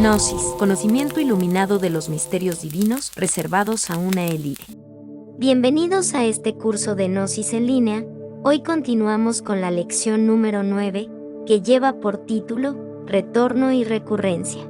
Gnosis, conocimiento iluminado de los misterios divinos reservados a una élite. Bienvenidos a este curso de Gnosis en línea. Hoy continuamos con la lección número 9, que lleva por título Retorno y Recurrencia.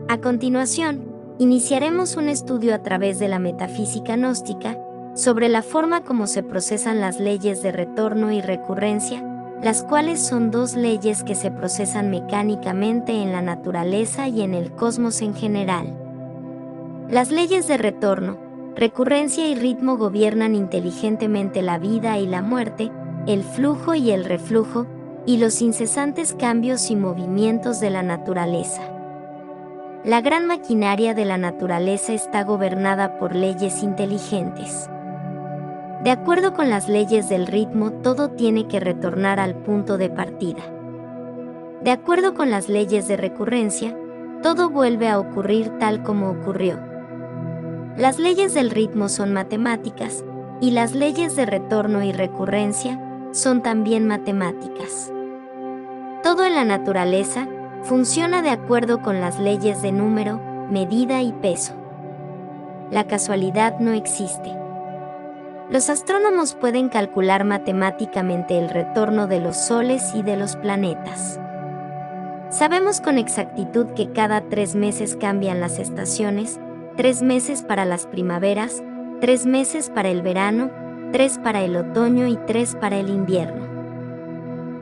A continuación, iniciaremos un estudio a través de la metafísica gnóstica sobre la forma como se procesan las leyes de retorno y recurrencia, las cuales son dos leyes que se procesan mecánicamente en la naturaleza y en el cosmos en general. Las leyes de retorno, recurrencia y ritmo gobiernan inteligentemente la vida y la muerte, el flujo y el reflujo, y los incesantes cambios y movimientos de la naturaleza. La gran maquinaria de la naturaleza está gobernada por leyes inteligentes. De acuerdo con las leyes del ritmo, todo tiene que retornar al punto de partida. De acuerdo con las leyes de recurrencia, todo vuelve a ocurrir tal como ocurrió. Las leyes del ritmo son matemáticas, y las leyes de retorno y recurrencia son también matemáticas. Todo en la naturaleza funciona de acuerdo con las leyes de número, medida y peso. La casualidad no existe. Los astrónomos pueden calcular matemáticamente el retorno de los soles y de los planetas. Sabemos con exactitud que cada 3 meses cambian las estaciones, 3 meses para las primaveras, 3 meses para el verano, 3 para el otoño y 3 para el invierno.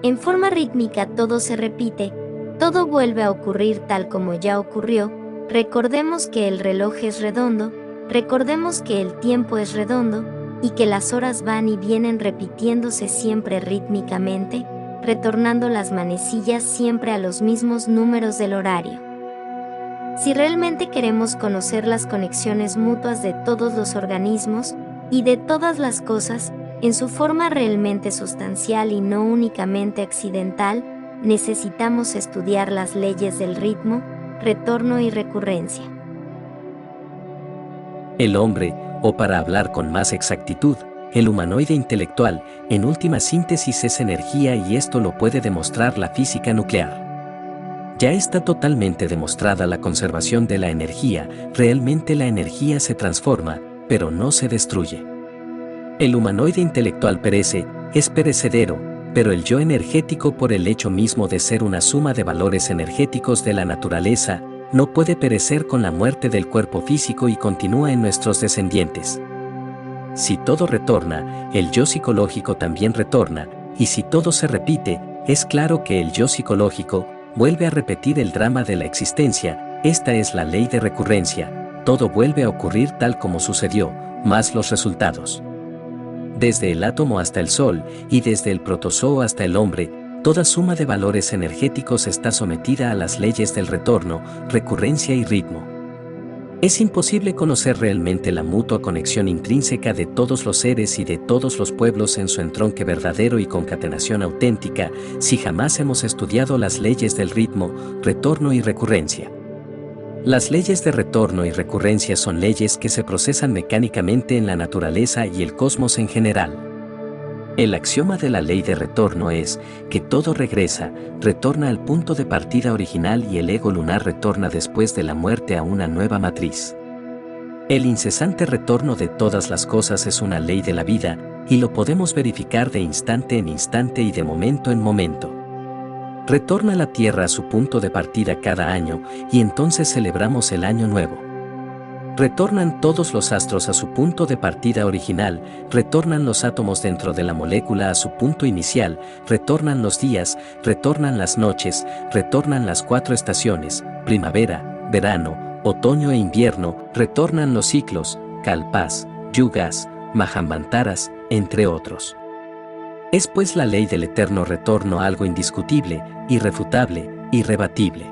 En forma rítmica todo se repite, todo vuelve a ocurrir tal como ya ocurrió. Recordemos que el reloj es redondo, recordemos que el tiempo es redondo, y que las horas van y vienen repitiéndose siempre rítmicamente, retornando las manecillas siempre a los mismos números del horario. Si realmente queremos conocer las conexiones mutuas de todos los organismos y de todas las cosas, en su forma realmente sustancial y no únicamente accidental, necesitamos estudiar las leyes del ritmo, retorno y recurrencia. El hombre, o para hablar con más exactitud, el humanoide intelectual, en última síntesis es energía y esto lo puede demostrar la física nuclear. Ya está totalmente demostrada la conservación de la energía, realmente la energía se transforma, pero no se destruye. El humanoide intelectual perece, es perecedero, pero el yo energético por el hecho mismo de ser una suma de valores energéticos de la naturaleza, no puede perecer con la muerte del cuerpo físico y continúa en nuestros descendientes. Si todo retorna, el yo psicológico también retorna, y si todo se repite, es claro que el yo psicológico vuelve a repetir el drama de la existencia. Esta es la ley de recurrencia, todo vuelve a ocurrir tal como sucedió, más los resultados. Desde el átomo hasta el sol, y desde el protozoo hasta el hombre, toda suma de valores energéticos está sometida a las leyes del retorno, recurrencia y ritmo. Es imposible conocer realmente la mutua conexión intrínseca de todos los seres y de todos los pueblos en su entronque verdadero y concatenación auténtica si jamás hemos estudiado las leyes del ritmo, retorno y recurrencia. Las leyes de retorno y recurrencia son leyes que se procesan mecánicamente en la naturaleza y el cosmos en general. El axioma de la ley de retorno es que todo retorna al punto de partida original y el ego lunar retorna después de la muerte a una nueva matriz. El incesante retorno de todas las cosas es una ley de la vida, y lo podemos verificar de instante en instante y de momento en momento. Retorna la Tierra a su punto de partida cada año, y entonces celebramos el Año Nuevo. Retornan todos los astros a su punto de partida original, retornan los átomos dentro de la molécula a su punto inicial, retornan los días, retornan las noches, retornan las 4 estaciones, primavera, verano, otoño e invierno, retornan los ciclos, kalpas, yugas, mahambantaras, entre otros. Es pues la ley del eterno retorno algo indiscutible, irrefutable, irrebatible.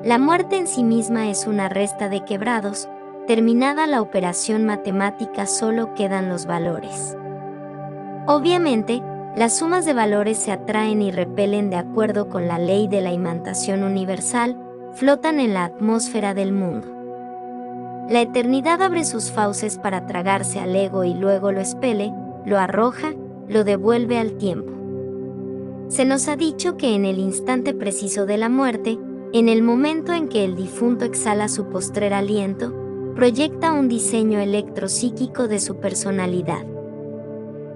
La muerte en sí misma es una resta de quebrados. Terminada la operación matemática solo quedan los valores. Obviamente, las sumas de valores se atraen y repelen de acuerdo con la ley de la imantación universal, flotan en la atmósfera del mundo. La eternidad abre sus fauces para tragarse al ego y luego lo expele, lo arroja, lo devuelve al tiempo. Se nos ha dicho que en el instante preciso de la muerte, En el momento en que el difunto exhala su postrer aliento, proyecta un diseño electropsíquico de su personalidad.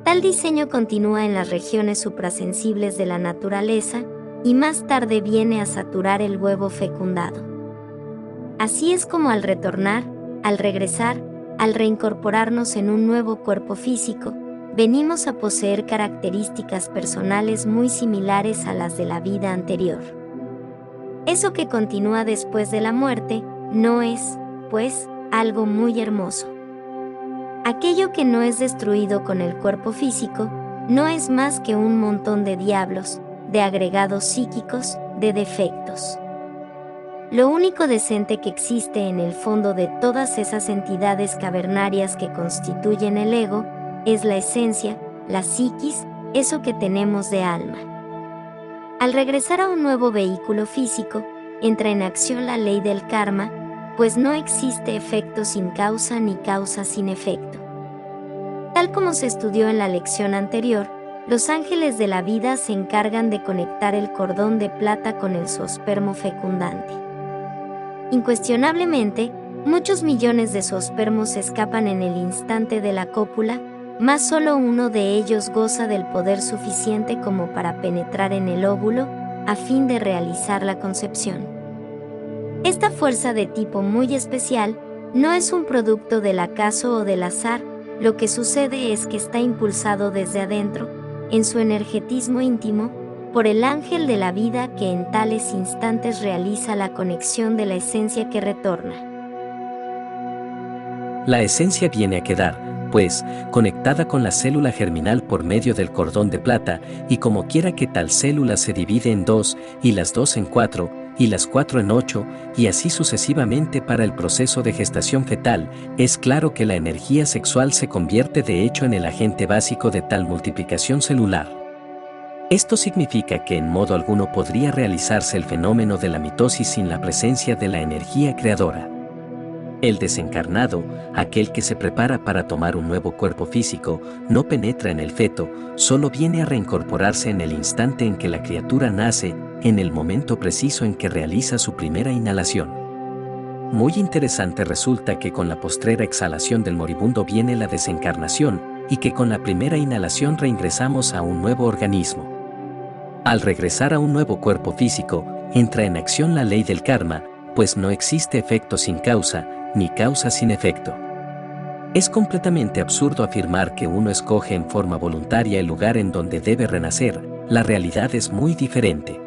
Tal diseño continúa en las regiones suprasensibles de la naturaleza y más tarde viene a saturar el huevo fecundado. Así es como al retornar, al regresar, al reincorporarnos en un nuevo cuerpo físico, venimos a poseer características personales muy similares a las de la vida anterior. Eso que continúa después de la muerte no es, pues, algo muy hermoso. Aquello que no es destruido con el cuerpo físico no es más que un montón de diablos, de agregados psíquicos, de defectos. Lo único decente que existe en el fondo de todas esas entidades cavernarias que constituyen el ego es la esencia, la psiquis, eso que tenemos de alma. Al regresar a un nuevo vehículo físico, entra en acción la ley del karma, pues no existe efecto sin causa ni causa sin efecto. Tal como se estudió en la lección anterior, los ángeles de la vida se encargan de conectar el cordón de plata con el zoospermo fecundante. Incuestionablemente, muchos millones de zoospermos escapan en el instante de la cópula, mas solo uno de ellos goza del poder suficiente como para penetrar en el óvulo, a fin de realizar la concepción. Esta fuerza de tipo muy especial no es un producto del acaso o del azar, lo que sucede es que está impulsado desde adentro, en su energetismo íntimo, por el ángel de la vida que en tales instantes realiza la conexión de la esencia que retorna. La esencia viene a quedar, pues, conectada con la célula germinal por medio del cordón de plata, y como quiera que tal célula se divide en 2, y las 2 en 4, y las 4 en 8, y así sucesivamente para el proceso de gestación fetal, es claro que la energía sexual se convierte de hecho en el agente básico de tal multiplicación celular. Esto significa que en modo alguno podría realizarse el fenómeno de la mitosis sin la presencia de la energía creadora. El desencarnado, aquel que se prepara para tomar un nuevo cuerpo físico, no penetra en el feto, solo viene a reincorporarse en el instante en que la criatura nace, en el momento preciso en que realiza su primera inhalación. Muy interesante resulta que con la postrera exhalación del moribundo viene la desencarnación, y que con la primera inhalación reingresamos a un nuevo organismo. Al regresar a un nuevo cuerpo físico, entra en acción la ley del karma, pues no existe efecto sin causa, ni causa sin efecto. Es completamente absurdo afirmar que uno escoge en forma voluntaria el lugar en donde debe renacer, la realidad es muy diferente.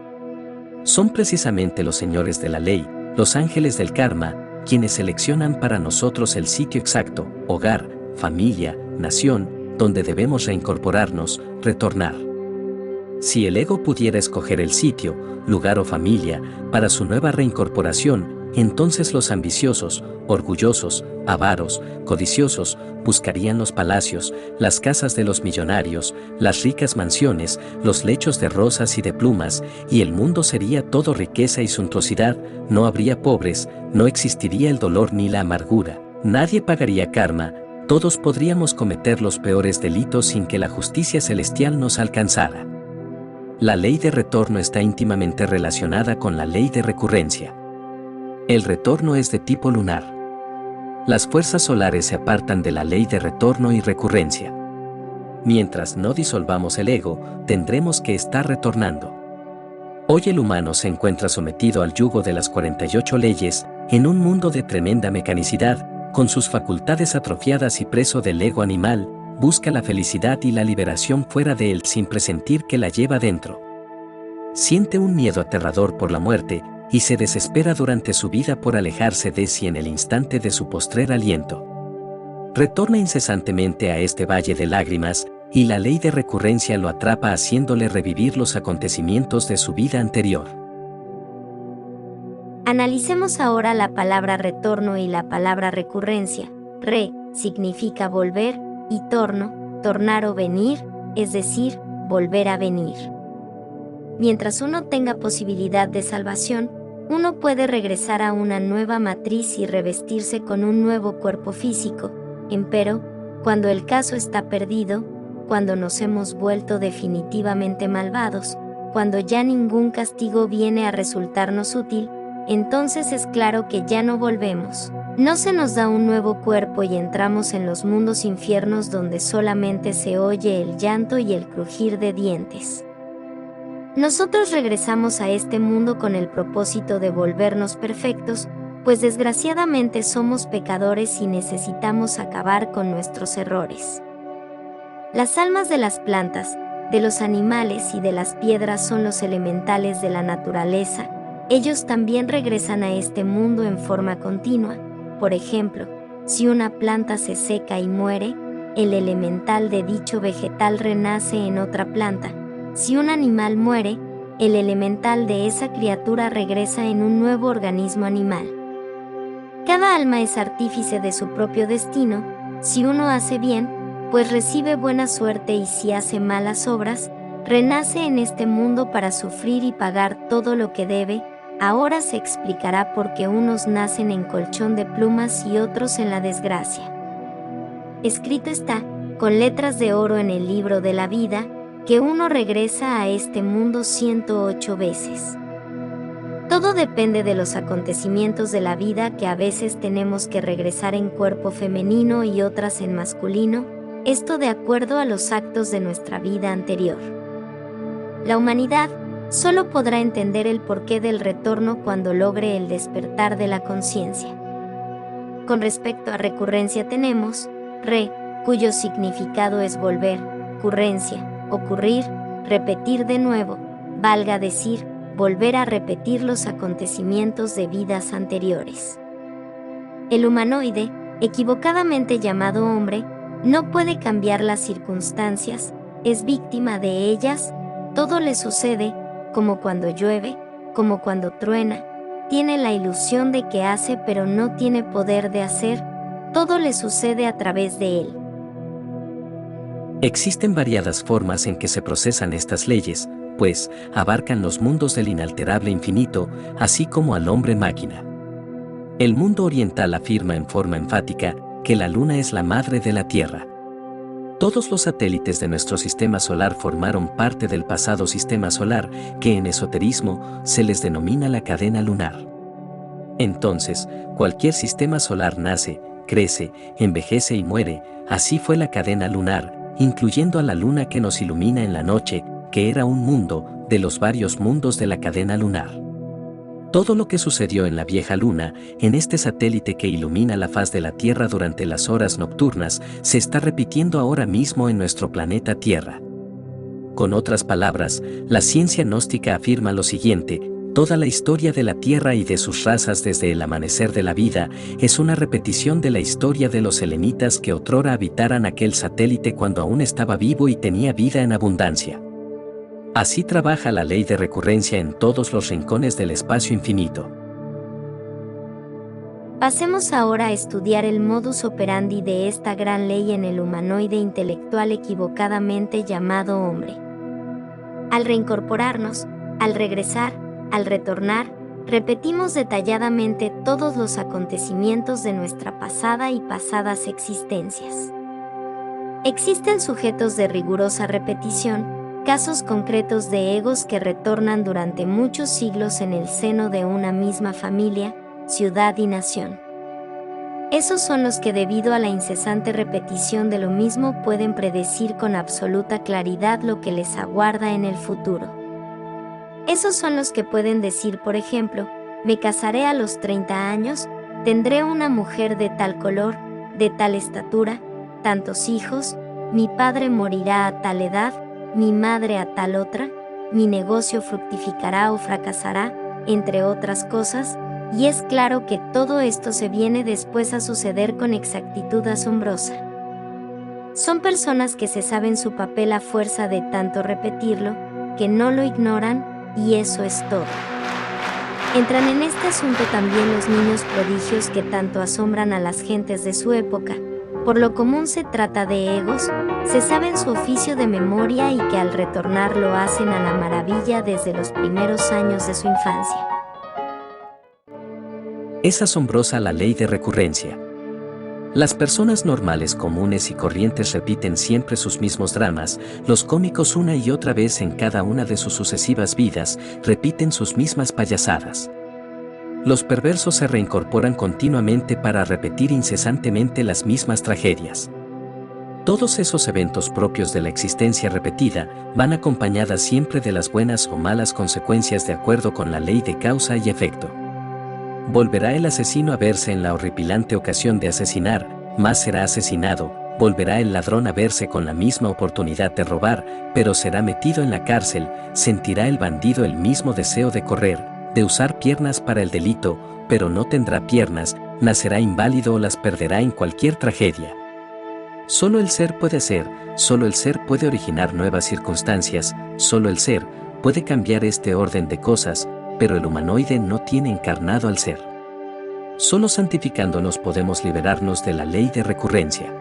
Son precisamente los señores de la ley, los ángeles del karma, quienes seleccionan para nosotros el sitio exacto, hogar, familia, nación, donde debemos reincorporarnos, retornar. Si el ego pudiera escoger el sitio, lugar o familia para su nueva reincorporación, entonces los ambiciosos, orgullosos, avaros, codiciosos, buscarían los palacios, las casas de los millonarios, las ricas mansiones, los lechos de rosas y de plumas, y el mundo sería todo riqueza y suntuosidad, no habría pobres, no existiría el dolor ni la amargura, nadie pagaría karma, todos podríamos cometer los peores delitos sin que la justicia celestial nos alcanzara. La ley de retorno está íntimamente relacionada con la ley de recurrencia. El retorno es de tipo lunar. Las fuerzas solares se apartan de la ley de retorno y recurrencia. Mientras no disolvamos el ego, tendremos que estar retornando. Hoy el humano se encuentra sometido al yugo de las 48 leyes, en un mundo de tremenda mecanicidad, con sus facultades atrofiadas y preso del ego animal, busca la felicidad y la liberación fuera de él sin presentir que la lleva dentro. Siente un miedo aterrador por la muerte, y se desespera durante su vida por alejarse de sí en el instante de su postrer aliento. Retorna incesantemente a este valle de lágrimas, y la ley de recurrencia lo atrapa haciéndole revivir los acontecimientos de su vida anterior. Analicemos ahora la palabra retorno y la palabra recurrencia. Re significa volver, y torno, tornar o venir, es decir, volver a venir. Mientras uno tenga posibilidad de salvación, uno puede regresar a una nueva matriz y revestirse con un nuevo cuerpo físico, empero, cuando el caso está perdido, cuando nos hemos vuelto definitivamente malvados, cuando ya ningún castigo viene a resultarnos útil, entonces es claro que ya no volvemos. No se nos da un nuevo cuerpo y entramos en los mundos infiernos donde solamente se oye el llanto y el crujir de dientes. Nosotros regresamos a este mundo con el propósito de volvernos perfectos, pues desgraciadamente somos pecadores y necesitamos acabar con nuestros errores. Las almas de las plantas, de los animales y de las piedras son los elementales de la naturaleza. Ellos también regresan a este mundo en forma continua. Por ejemplo, si una planta se seca y muere, el elemental de dicho vegetal renace en otra planta. Si un animal muere, el elemental de esa criatura regresa en un nuevo organismo animal. Cada alma es artífice de su propio destino. Si uno hace bien, pues recibe buena suerte, y si hace malas obras, renace en este mundo para sufrir y pagar todo lo que debe. Ahora se explicará por qué unos nacen en colchón de plumas y otros en la desgracia. Escrito está, con letras de oro en el libro de la vida, que uno regresa a este mundo 108 veces. Todo depende de los acontecimientos de la vida, que a veces tenemos que regresar en cuerpo femenino y otras en masculino, esto de acuerdo a los actos de nuestra vida anterior. La humanidad solo podrá entender el porqué del retorno cuando logre el despertar de la conciencia. Con respecto a recurrencia tenemos cuyo significado es volver, currencia, ocurrir, repetir de nuevo, valga decir, volver a repetir los acontecimientos de vidas anteriores. El humanoide, equivocadamente llamado hombre, no puede cambiar las circunstancias, es víctima de ellas. Todo le sucede, como cuando llueve, como cuando truena, tiene la ilusión de que hace pero no tiene poder de hacer, todo le sucede a través de él. Existen variadas formas en que se procesan estas leyes, pues abarcan los mundos del inalterable infinito, así como al hombre máquina. El mundo oriental afirma en forma enfática que la luna es la madre de la Tierra. Todos los satélites de nuestro sistema solar formaron parte del pasado sistema solar, que en esoterismo se les denomina la cadena lunar. Entonces, cualquier sistema solar nace, crece, envejece y muere. Así fue la cadena lunar, incluyendo a la luna que nos ilumina en la noche, que era un mundo de los varios mundos de la cadena lunar. Todo lo que sucedió en la vieja luna, en este satélite que ilumina la faz de la Tierra durante las horas nocturnas, se está repitiendo ahora mismo en nuestro planeta Tierra. Con otras palabras, la ciencia gnóstica afirma lo siguiente: toda la historia de la Tierra y de sus razas desde el amanecer de la vida es una repetición de la historia de los selenitas que otrora habitaran aquel satélite cuando aún estaba vivo y tenía vida en abundancia. Así trabaja la ley de recurrencia en todos los rincones del espacio infinito. Pasemos ahora a estudiar el modus operandi de esta gran ley en el humanoide intelectual equivocadamente llamado hombre. Al reincorporarnos, al regresar, al retornar, repetimos detalladamente todos los acontecimientos de nuestra pasada y pasadas existencias. Existen sujetos de rigurosa repetición, casos concretos de egos que retornan durante muchos siglos en el seno de una misma familia, ciudad y nación. Esos son los que, debido a la incesante repetición de lo mismo, pueden predecir con absoluta claridad lo que les aguarda en el futuro. Esos son los que pueden decir, por ejemplo, me casaré a los 30 años, tendré una mujer de tal color, de tal estatura, tantos hijos, mi padre morirá a tal edad, mi madre a tal otra, mi negocio fructificará o fracasará, entre otras cosas, y es claro que todo esto se viene después a suceder con exactitud asombrosa. Son personas que se saben su papel a fuerza de tanto repetirlo, que no lo ignoran, y eso es todo. Entran en este asunto también los niños prodigios que tanto asombran a las gentes de su época. Por lo común se trata de egos, se saben su oficio de memoria y que al retornar lo hacen a la maravilla desde los primeros años de su infancia. Es asombrosa la ley de recurrencia. Las personas normales, comunes y corrientes repiten siempre sus mismos dramas, los cómicos una y otra vez en cada una de sus sucesivas vidas, repiten sus mismas payasadas. Los perversos se reincorporan continuamente para repetir incesantemente las mismas tragedias. Todos esos eventos propios de la existencia repetida van acompañadas siempre de las buenas o malas consecuencias de acuerdo con la ley de causa y efecto. Volverá el asesino a verse en la horripilante ocasión de asesinar, más será asesinado, volverá el ladrón a verse con la misma oportunidad de robar, pero será metido en la cárcel, sentirá el bandido el mismo deseo de correr, de usar piernas para el delito, pero no tendrá piernas, nacerá inválido o las perderá en cualquier tragedia. Solo el ser puede ser, solo el ser puede originar nuevas circunstancias, solo el ser puede cambiar este orden de cosas, pero el humanoide no tiene encarnado al ser. Solo santificándonos podemos liberarnos de la ley de recurrencia.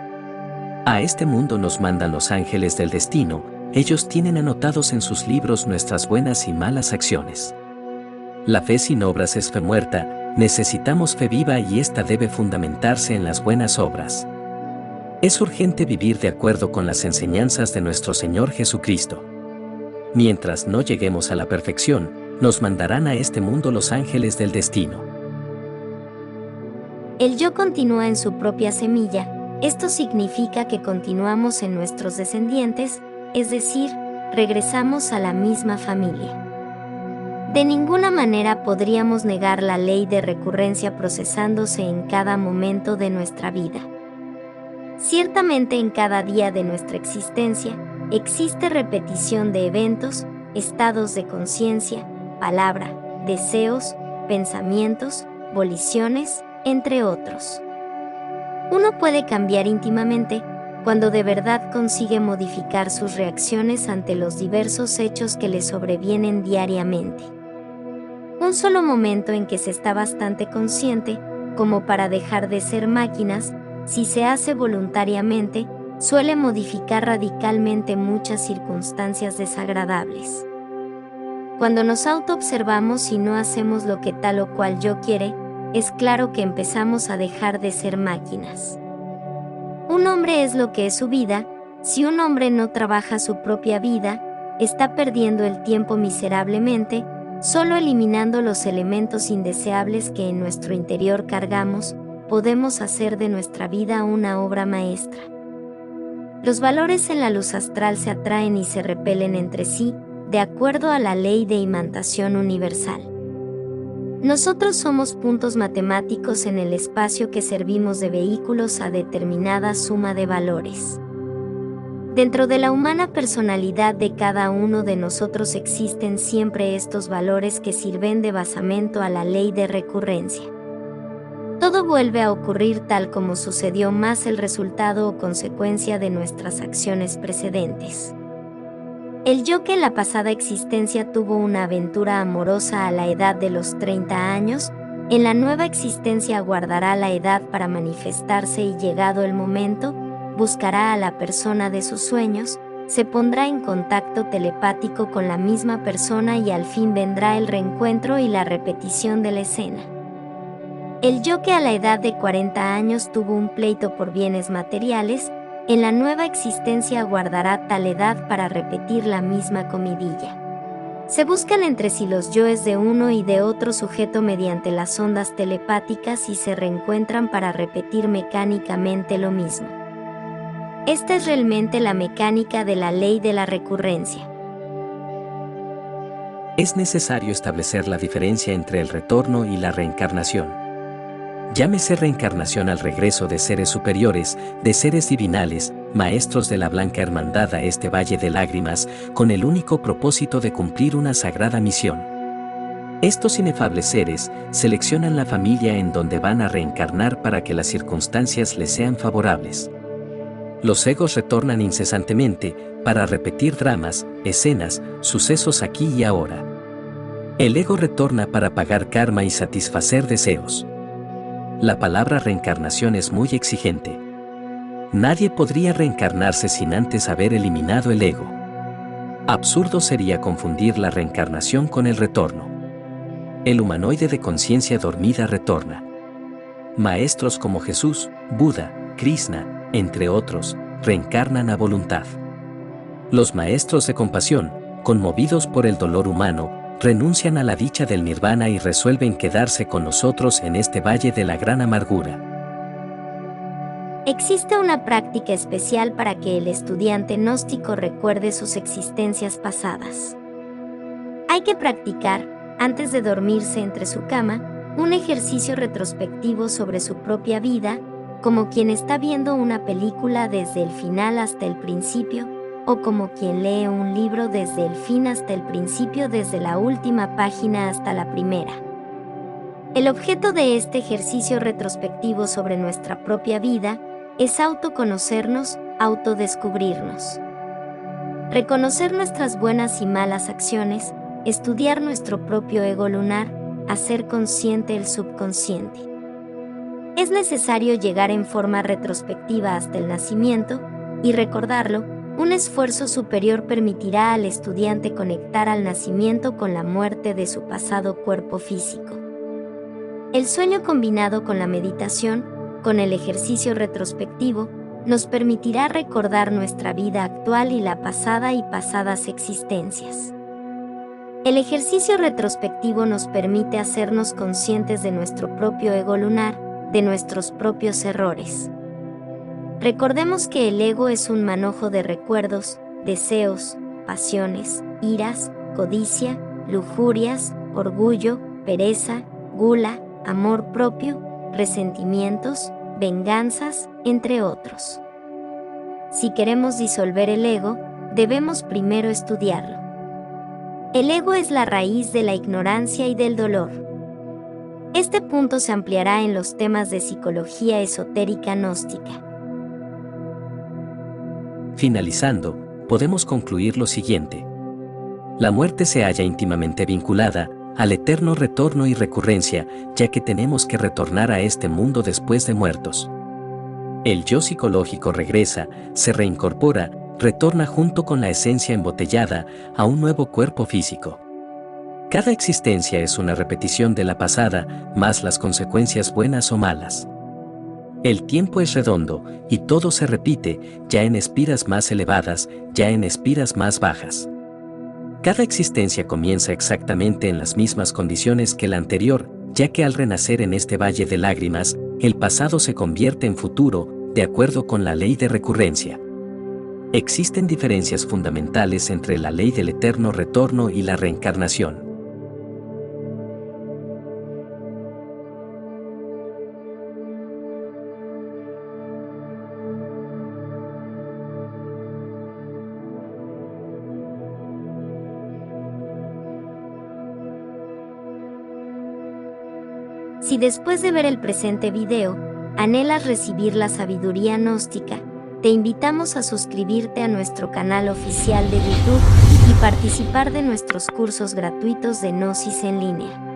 A este mundo nos mandan los ángeles del destino, ellos tienen anotados en sus libros nuestras buenas y malas acciones. La fe sin obras es fe muerta, necesitamos fe viva y esta debe fundamentarse en las buenas obras. Es urgente vivir de acuerdo con las enseñanzas de nuestro Señor Jesucristo. Mientras no lleguemos a la perfección, nos mandarán a este mundo los ángeles del destino. El yo continúa en su propia semilla, esto significa que continuamos en nuestros descendientes, es decir, regresamos a la misma familia. De ninguna manera podríamos negar la ley de recurrencia procesándose en cada momento de nuestra vida. Ciertamente en cada día de nuestra existencia existe repetición de eventos, estados de conciencia, palabra, deseos, pensamientos, voliciones, entre otros. Uno puede cambiar íntimamente cuando de verdad consigue modificar sus reacciones ante los diversos hechos que le sobrevienen diariamente. Un solo momento en que se está bastante consciente como para dejar de ser máquinas, si se hace voluntariamente, suele modificar radicalmente muchas circunstancias desagradables. Cuando nos autoobservamos y no hacemos lo que tal o cual yo quiere, es claro que empezamos a dejar de ser máquinas. Un hombre es lo que es su vida. Si un hombre no trabaja su propia vida, está perdiendo el tiempo miserablemente, solo eliminando los elementos indeseables que en nuestro interior cargamos, podemos hacer de nuestra vida una obra maestra. Los valores en la luz astral se atraen y se repelen entre sí, de acuerdo a la ley de imantación universal. Nosotros somos puntos matemáticos en el espacio que servimos de vehículos a determinada suma de valores. Dentro de la humana personalidad de cada uno de nosotros existen siempre estos valores que sirven de basamento a la ley de recurrencia. Todo vuelve a ocurrir tal como sucedió más el resultado o consecuencia de nuestras acciones precedentes. El yo que en la pasada existencia tuvo una aventura amorosa a la edad de los 30 años, en la nueva existencia aguardará la edad para manifestarse y llegado el momento, buscará a la persona de sus sueños, se pondrá en contacto telepático con la misma persona y al fin vendrá el reencuentro y la repetición de la escena. El yo que a la edad de 40 años tuvo un pleito por bienes materiales, en la nueva existencia aguardará tal edad para repetir la misma comidilla. Se buscan entre sí los yoes de uno y de otro sujeto mediante las ondas telepáticas y se reencuentran para repetir mecánicamente lo mismo. Esta es realmente la mecánica de la ley de la recurrencia. Es necesario establecer la diferencia entre el retorno y la reencarnación. Llámese reencarnación al regreso de seres superiores, de seres divinales, maestros de la Blanca Hermandad a este valle de lágrimas, con el único propósito de cumplir una sagrada misión. Estos inefables seres seleccionan la familia en donde van a reencarnar para que las circunstancias les sean favorables. Los egos retornan incesantemente para repetir dramas, escenas, sucesos aquí y ahora. El ego retorna para pagar karma y satisfacer deseos. La palabra reencarnación es muy exigente. Nadie podría reencarnarse sin antes haber eliminado el ego. Absurdo sería confundir la reencarnación con el retorno. El humanoide de conciencia dormida retorna. Maestros como Jesús, Buda, Krishna, entre otros, reencarnan a voluntad. Los maestros de compasión, conmovidos por el dolor humano, renuncian a la dicha del nirvana y resuelven quedarse con nosotros en este valle de la gran amargura. Existe una práctica especial para que el estudiante gnóstico recuerde sus existencias pasadas. Hay que practicar, antes de dormirse entre su cama, un ejercicio retrospectivo sobre su propia vida, como quien está viendo una película desde el final hasta el principio, o como quien lee un libro desde el fin hasta el principio, desde la última página hasta la primera. El objeto de este ejercicio retrospectivo sobre nuestra propia vida es autoconocernos, autodescubrirnos. Reconocer nuestras buenas y malas acciones, estudiar nuestro propio ego lunar, hacer consciente el subconsciente. Es necesario llegar en forma retrospectiva hasta el nacimiento, y recordarlo. Un esfuerzo superior permitirá al estudiante conectar al nacimiento con la muerte de su pasado cuerpo físico. El sueño combinado con la meditación, con el ejercicio retrospectivo, nos permitirá recordar nuestra vida actual y la pasada y pasadas existencias. El ejercicio retrospectivo nos permite hacernos conscientes de nuestro propio ego lunar, de nuestros propios errores. Recordemos que el ego es un manojo de recuerdos, deseos, pasiones, iras, codicia, lujurias, orgullo, pereza, gula, amor propio, resentimientos, venganzas, entre otros. Si queremos disolver el ego, debemos primero estudiarlo. El ego es la raíz de la ignorancia y del dolor. Este punto se ampliará en los temas de psicología esotérica gnóstica. Finalizando, podemos concluir lo siguiente. La muerte se halla íntimamente vinculada al eterno retorno y recurrencia, ya que tenemos que retornar a este mundo después de muertos. El yo psicológico regresa, se reincorpora, retorna junto con la esencia embotellada a un nuevo cuerpo físico. Cada existencia es una repetición de la pasada, más las consecuencias buenas o malas. El tiempo es redondo, y todo se repite, ya en espiras más elevadas, ya en espiras más bajas. Cada existencia comienza exactamente en las mismas condiciones que la anterior, ya que al renacer en este valle de lágrimas, el pasado se convierte en futuro, de acuerdo con la ley de recurrencia. Existen diferencias fundamentales entre la ley del eterno retorno y la reencarnación. Si después de ver el presente video, anhelas recibir la sabiduría gnóstica, te invitamos a suscribirte a nuestro canal oficial de YouTube y participar de nuestros cursos gratuitos de Gnosis en línea.